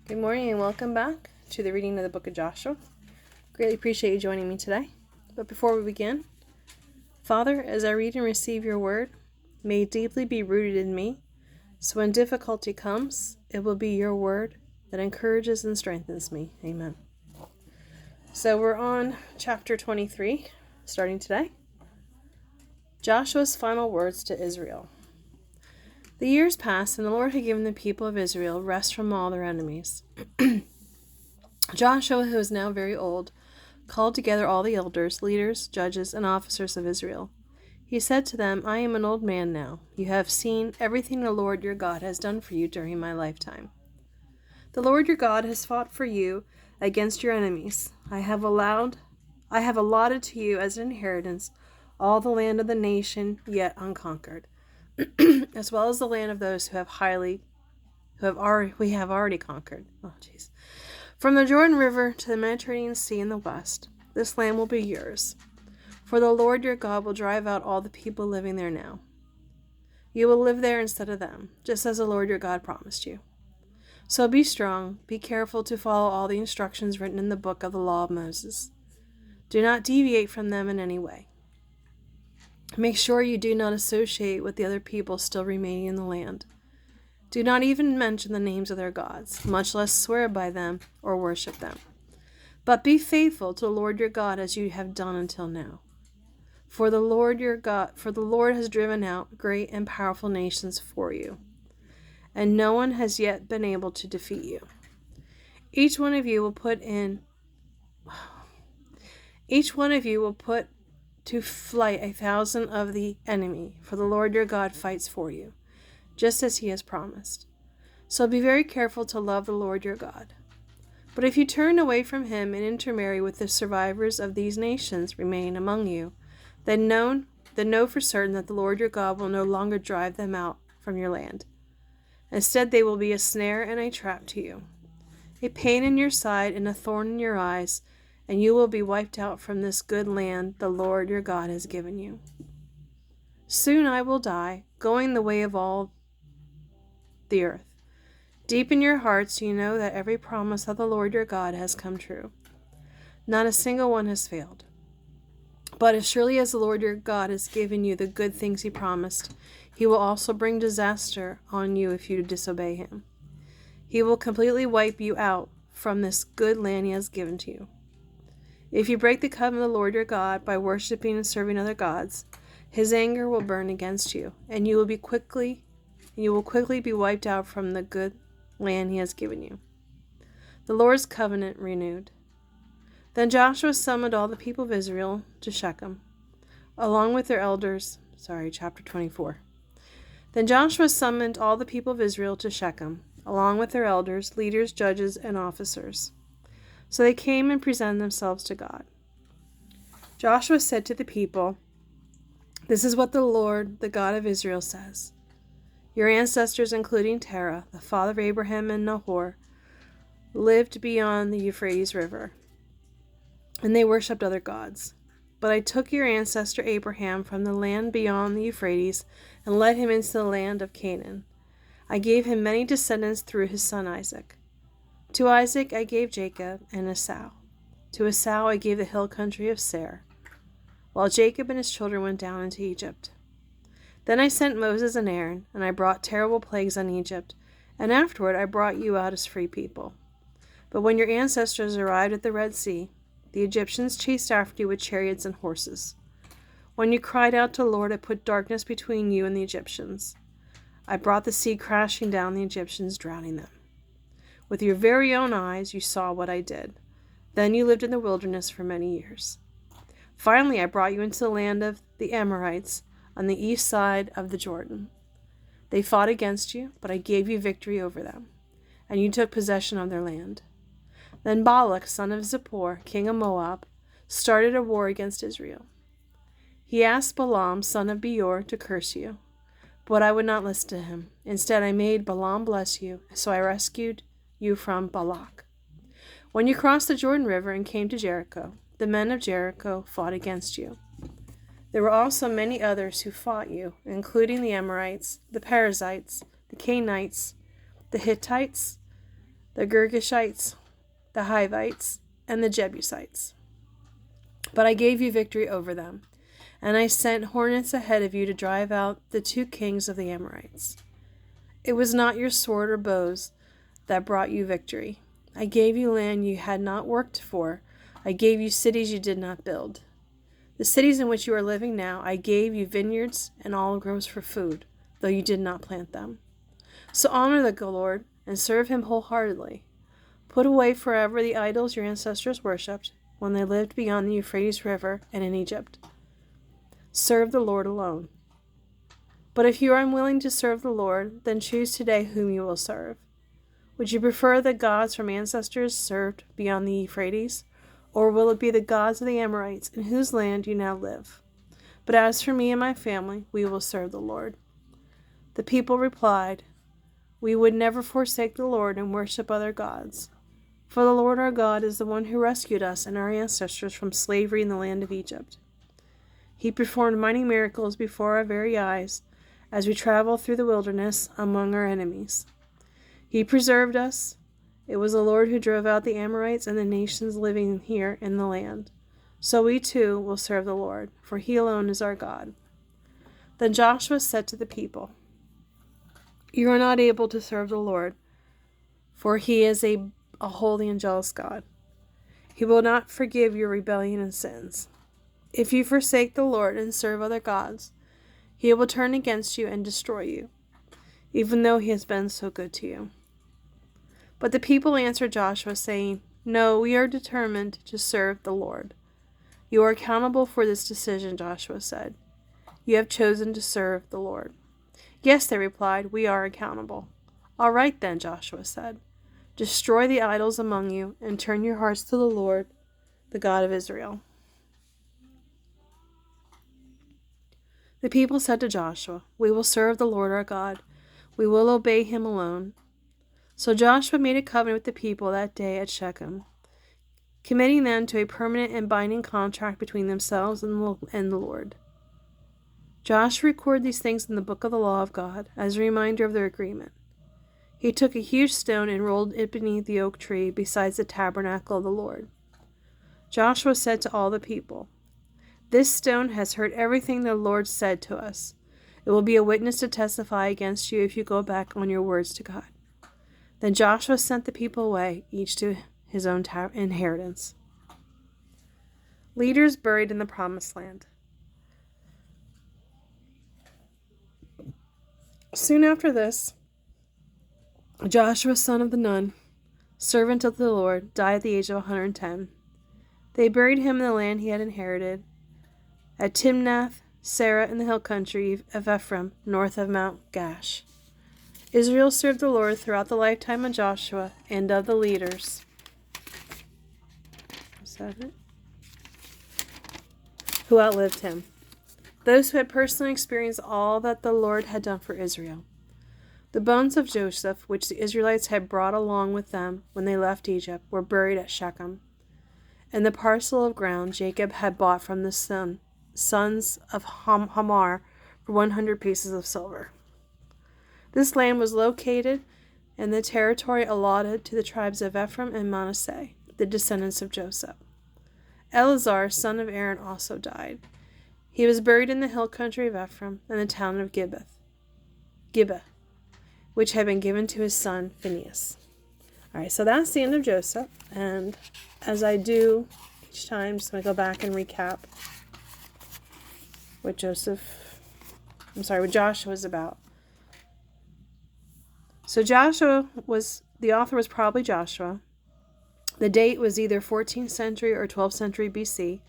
Good morning and welcome back to the reading of the book of Joshua. Greatly appreciate you joining me today. But before we begin, Father, as I read and receive your word, may it deeply be rooted in me, so when difficulty comes, it will be your word that encourages and strengthens me. Amen. So we're on chapter 23, starting today. Joshua's final words to Israel. The years passed, and the Lord had given the people of Israel rest from all their enemies. Joshua, who was now very old, called together all the elders, leaders, judges, and officers of Israel. He said to them, I am an old man now. You have seen everything the Lord your God has done for you during my lifetime. The Lord your God has fought for you against your enemies. I have allotted to you as an inheritance all the land of the nation yet unconquered, as well as the land of those we have already conquered. From the Jordan River to the Mediterranean Sea in the west, this land will be yours. For the Lord your God will drive out all the people living there now. You will live there instead of them, just as the Lord your God promised you. So be strong, be careful to follow all the instructions written in the book of the law of Moses. Do not deviate from them in any way. Make sure you do not associate with the other people still remaining in the land. Do not even mention the names of their gods, much less swear by them or worship them. But be faithful to the Lord your God as you have done until now. For the Lord has driven out great and powerful nations for you, and no one has yet been able to defeat you. Each one of you will put to flight 1,000 of the enemy, for the Lord your God fights for you, just as he has promised. So be very careful to love the Lord your God. But if you turn away from him and intermarry with the survivors of these nations remaining among you, then know for certain that the Lord your God will no longer drive them out from your land. Instead, they will be a snare and a trap to you, a pain in your side and a thorn in your eyes, and you will be wiped out from this good land the Lord your God has given you. Soon I will die, going the way of all the earth. Deep in your hearts you know that every promise of the Lord your God has come true. Not a single one has failed. But as surely as the Lord your God has given you the good things he promised, he will also bring disaster on you if you disobey him. He will completely wipe you out from this good land he has given to you. If you break the covenant of the Lord your God by worshiping and serving other gods, his anger will burn against you, and you will quickly be wiped out from the good land he has given you. The Lord's covenant renewed. Then Joshua summoned all the people of Israel to Shechem, along with their elders. Chapter 24. Then Joshua summoned all the people of Israel to Shechem, along with their elders, leaders, judges, and officers. So they came and presented themselves to God. Joshua said to the people, This is what the Lord, the God of Israel, says. Your ancestors, including Terah, the father of Abraham and Nahor, lived beyond the Euphrates River, and they worshipped other gods. But I took your ancestor Abraham from the land beyond the Euphrates and led him into the land of Canaan. I gave him many descendants through his son Isaac. To Isaac I gave Jacob and Esau. To Esau I gave the hill country of Seir, while Jacob and his children went down into Egypt. Then I sent Moses and Aaron, and I brought terrible plagues on Egypt, and afterward I brought you out as free people. But when your ancestors arrived at the Red Sea, the Egyptians chased after you with chariots and horses. When you cried out to the Lord, I put darkness between you and the Egyptians. I brought the sea crashing down the Egyptians, drowning them. With your very own eyes you saw what I did. Then you lived in the wilderness for many years. Finally I brought you into the land of the Amorites on the east side of the Jordan. They fought against you, but I gave you victory over them, and you took possession of their land. Then Balak, son of Zippor, king of Moab, started a war against Israel. He asked Balaam, son of Beor, to curse you, but I would not listen to him. Instead, I made Balaam bless you, so I rescued you from Balak. When you crossed the Jordan River and came to Jericho, the men of Jericho fought against you. There were also many others who fought you, including the Amorites, the Perizzites, the Canaanites, the Hittites, the Girgashites, the Hivites, and the Jebusites. But I gave you victory over them, and I sent hornets ahead of you to drive out the 2 kings of the Amorites. It was not your sword or bows that brought you victory. I gave you land you had not worked for. I gave you cities you did not build. The cities in which you are living now, I gave you vineyards and olive groves for food, though you did not plant them. So honor the Lord and serve him wholeheartedly. Put away forever the idols your ancestors worshipped when they lived beyond the Euphrates River and in Egypt. Serve the Lord alone. But if you are unwilling to serve the Lord, then choose today whom you will serve. Would you prefer the gods from ancestors served beyond the Euphrates, or will it be the gods of the Amorites in whose land you now live? But as for me and my family, we will serve the Lord. The people replied, We would never forsake the Lord and worship other gods. For the Lord our God is the one who rescued us and our ancestors from slavery in the land of Egypt. He performed mighty miracles before our very eyes as we traveled through the wilderness among our enemies. He preserved us. It was the Lord who drove out the Amorites and the nations living here in the land. So we too will serve the Lord, for he alone is our God. Then Joshua said to the people, You are not able to serve the Lord, for he is a holy and jealous God. He will not forgive your rebellion and sins. If you forsake the Lord and serve other gods, he will turn against you and destroy you, even though he has been so good to you. But the people answered Joshua, saying, No, we are determined to serve the Lord. You are accountable for this decision, Joshua said. You have chosen to serve the Lord. Yes, they replied, we are accountable. All right then, Joshua said. Destroy the idols among you and turn your hearts to the Lord, the God of Israel. The people said to Joshua, We will serve the Lord our God. We will obey him alone. So Joshua made a covenant with the people that day at Shechem, committing them to a permanent and binding contract between themselves and the Lord. Joshua recorded these things in the book of the law of God as a reminder of their agreement. He took a huge stone and rolled it beneath the oak tree beside the tabernacle of the Lord. Joshua said to all the people, This stone has heard everything the Lord said to us. It will be a witness to testify against you if you go back on your words to God. Then Joshua sent the people away, each to his own inheritance. Leaders buried in the Promised Land. Soon after this, Joshua, son of the Nun, servant of the Lord, died at the age of 110. They buried him in the land he had inherited, at Timnath Serah in the hill country of Ephraim, north of Mount Gash. Israel served the Lord throughout the lifetime of Joshua and of the leaders. Is that it? Who outlived him. Those who had personally experienced all that the Lord had done for Israel. The bones of Joseph, which the Israelites had brought along with them when they left Egypt, were buried at Shechem, and the parcel of ground Jacob had bought from the sons of Hamor for 100 pieces of silver. This land was located in the territory allotted to the tribes of Ephraim and Manasseh, the descendants of Joseph. Eleazar, son of Aaron, also died. He was buried in the hill country of Ephraim in the town of Gibeah, which had been given to his son Phinehas. All right, so that's the end of Joseph. And as I do each time, I'm just going to go back and recap what Joshua was about. So the author was probably Joshua. The date was either 14th century or 12th century BC.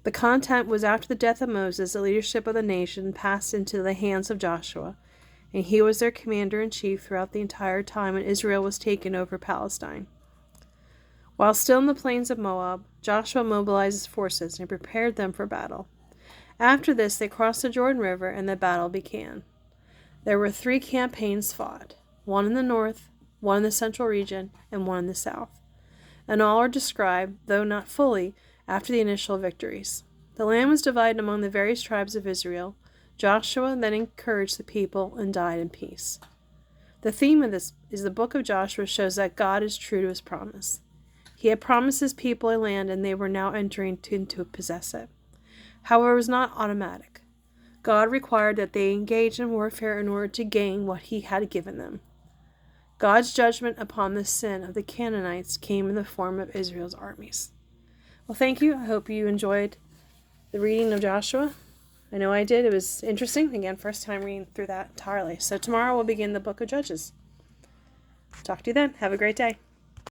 The content was after the death of Moses, the leadership of the nation passed into the hands of Joshua, and he was their commander-in-chief throughout the entire time when Israel was taken over Palestine. While still in the plains of Moab, Joshua mobilized his forces and prepared them for battle. After this, they crossed the Jordan River, and the battle began. There were 3 campaigns fought, one in the north, one in the central region, and one in the south. And all are described, though not fully, after the initial victories. The land was divided among the various tribes of Israel. Joshua then encouraged the people and died in peace. The theme of this is the book of Joshua shows that God is true to his promise. He had promised his people a land, and they were now entering to possess it. However, it was not automatic. God required that they engage in warfare in order to gain what he had given them. God's judgment upon the sin of the Canaanites came in the form of Israel's armies. Well, thank you. I hope you enjoyed the reading of Joshua. I know I did. It was interesting. Again, first time reading through that entirely. So tomorrow we'll begin the book of Judges. Talk to you then. Have a great day.